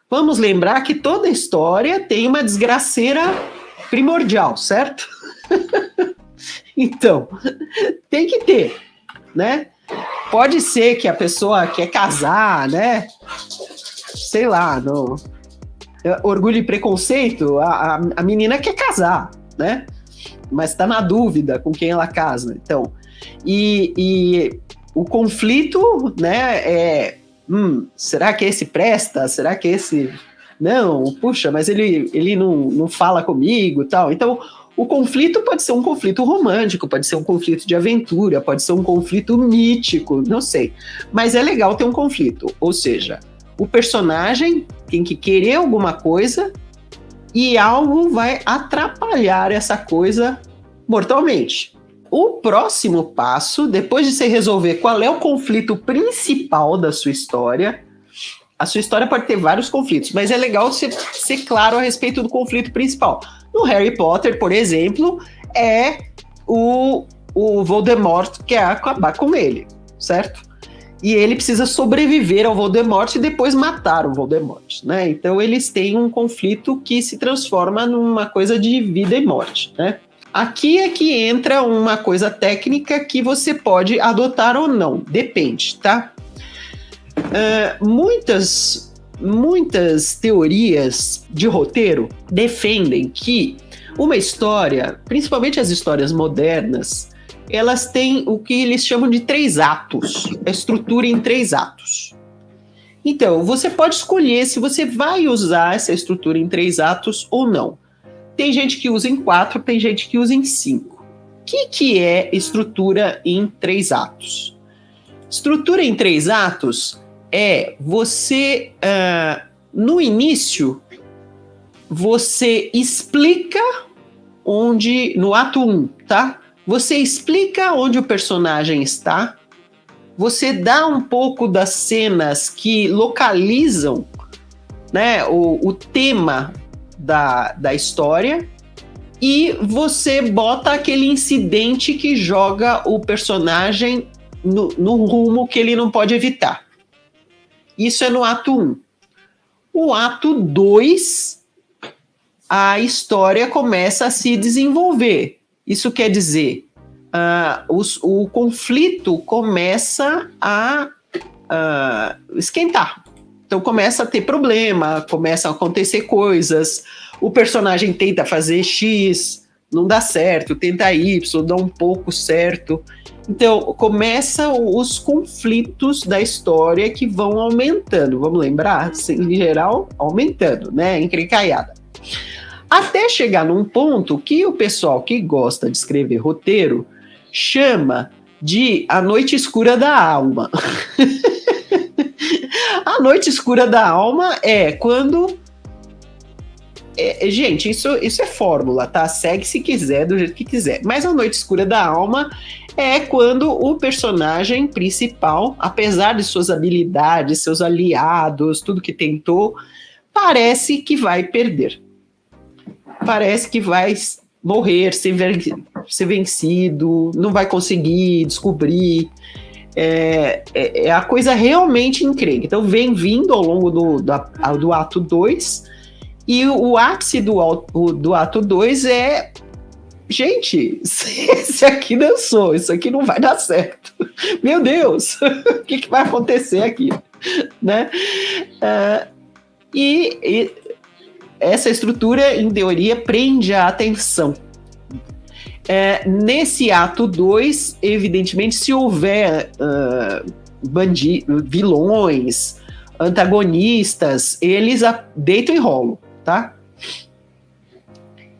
Vamos lembrar que toda história tem uma desgraceira primordial, certo? Então, tem que ter, né? Pode ser que a pessoa quer casar, né? Sei lá, no Orgulho e Preconceito, a menina quer casar, né? Mas tá na dúvida com quem ela casa. Então, e o conflito, né, será que esse presta? Será que esse... Não, puxa, mas ele não fala comigo e tal. Então, o conflito pode ser um conflito romântico, pode ser um conflito de aventura, pode ser um conflito mítico, não sei. Mas é legal ter um conflito. Ou seja, o personagem tem que querer alguma coisa e algo vai atrapalhar essa coisa mortalmente. O próximo passo, depois de você resolver qual é o conflito principal da sua história, a sua história pode ter vários conflitos, mas é legal você ser claro a respeito do conflito principal. No Harry Potter, por exemplo, é o Voldemort quer acabar com ele, certo? E ele precisa sobreviver ao Voldemort e depois matar o Voldemort, né? Então eles têm um conflito que se transforma numa coisa de vida e morte, né? Aqui é que entra uma coisa técnica que você pode adotar ou não, depende, tá? Muitas teorias de roteiro defendem que uma história, principalmente as histórias modernas, elas têm o que eles chamam de 3 atos, a estrutura em 3 atos. Então, você pode escolher se você vai usar essa estrutura em 3 atos ou não. Tem gente que usa em 4, tem gente que usa em 5. O que é estrutura em 3 atos? Estrutura em 3 atos é você, no início, você explica onde, no ato 1, tá? Você explica onde o personagem está, você dá um pouco das cenas que localizam, né, o tema da história, e você bota aquele incidente que joga o personagem no rumo que ele não pode evitar. Isso é no ato 1. O ato 2, a história começa a se desenvolver. Isso quer dizer, o conflito começa a esquentar. Então começa a ter problema, começam a acontecer coisas, o personagem tenta fazer X, não dá certo, tenta Y, dá um pouco certo. Então começam os conflitos da história que vão aumentando, vamos lembrar? Em geral, aumentando, né? Encrencaiada. Até chegar num ponto que o pessoal que gosta de escrever roteiro chama de a noite escura da alma. A noite escura da alma é quando... gente, isso é fórmula, tá? Segue se quiser, do jeito que quiser. Mas a noite escura da alma é quando o personagem principal, apesar de suas habilidades, seus aliados, tudo que tentou, parece que vai perder. Parece que vai morrer, ser vencido, não vai conseguir descobrir. A coisa realmente encrenca. Então vem vindo ao longo do ato 2, e o ápice do ato 2 é: gente, esse aqui dançou, isso aqui não vai dar certo. Meu Deus, o que vai acontecer aqui? Né? E essa estrutura, em teoria, prende a atenção. Nesse ato 2, evidentemente, se houver vilões, antagonistas, eles deitam e rolam, tá?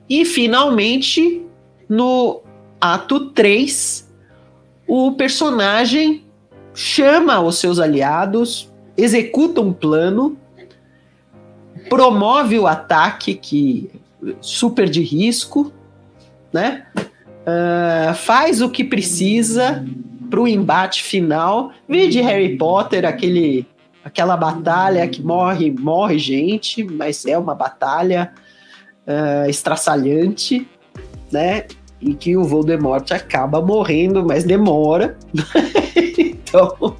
E, finalmente, no ato 3, o personagem chama os seus aliados, executa um plano, promove o ataque super de risco, né? Faz o que precisa para o embate final. Vide Harry Potter, aquela batalha que morre gente, mas é uma batalha estraçalhante, né? E que o Voldemort acaba morrendo, mas demora. Então,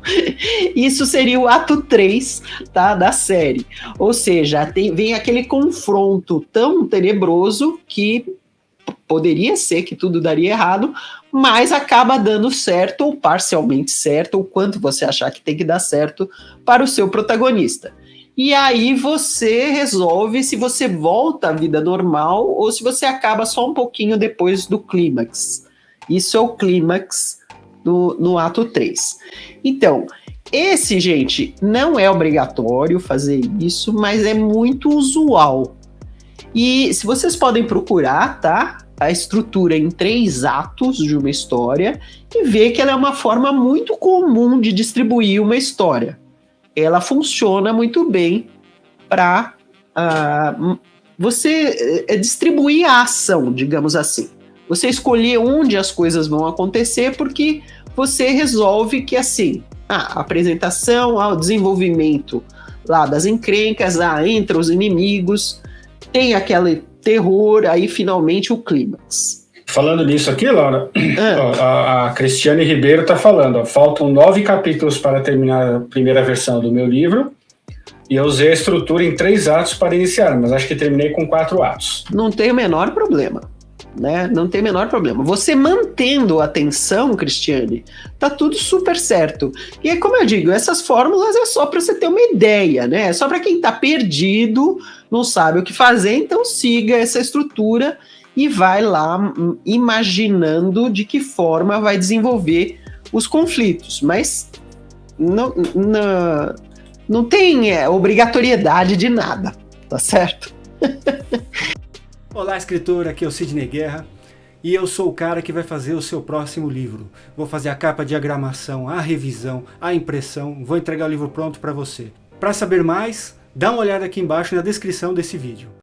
isso seria o ato 3, tá, da série. Ou seja, vem aquele confronto tão tenebroso que poderia ser que tudo daria errado, mas acaba dando certo, ou parcialmente certo, ou quanto você achar que tem que dar certo para o seu protagonista. E aí você resolve se você volta à vida normal ou se você acaba só um pouquinho depois do clímax. Isso é o clímax no ato 3. Então, esse, gente, não é obrigatório fazer isso, mas é muito usual. E se vocês podem procurar, tá? A estrutura em 3 atos de uma história e ver que ela é uma forma muito comum de distribuir uma história. Ela funciona muito bem para você distribuir a ação, digamos assim. Você escolher onde as coisas vão acontecer, porque você resolve que, assim, a apresentação, o desenvolvimento lá das encrencas, entre os inimigos, tem aquele terror, aí finalmente o clímax. Falando nisso aqui, Laura, a Cristiane Ribeiro está falando, faltam 9 capítulos para terminar a primeira versão do meu livro, e eu usei a estrutura em 3 atos para iniciar, mas acho que terminei com 4 atos. Não tem o menor problema, né? Não tem o menor problema. Você mantendo a atenção, Cristiane, tá tudo super certo. E como eu digo, essas fórmulas é só para você ter uma ideia, né? É só para quem tá perdido, não sabe o que fazer, então siga essa estrutura e vai lá imaginando de que forma vai desenvolver os conflitos. Mas não tem obrigatoriedade de nada, tá certo? Olá, escritor, aqui é o Sidney Guerra e eu sou o cara que vai fazer o seu próximo livro. Vou fazer a capa, a diagramação, a revisão, a impressão, vou entregar o livro pronto para você. Para saber mais, dá uma olhada aqui embaixo na descrição desse vídeo.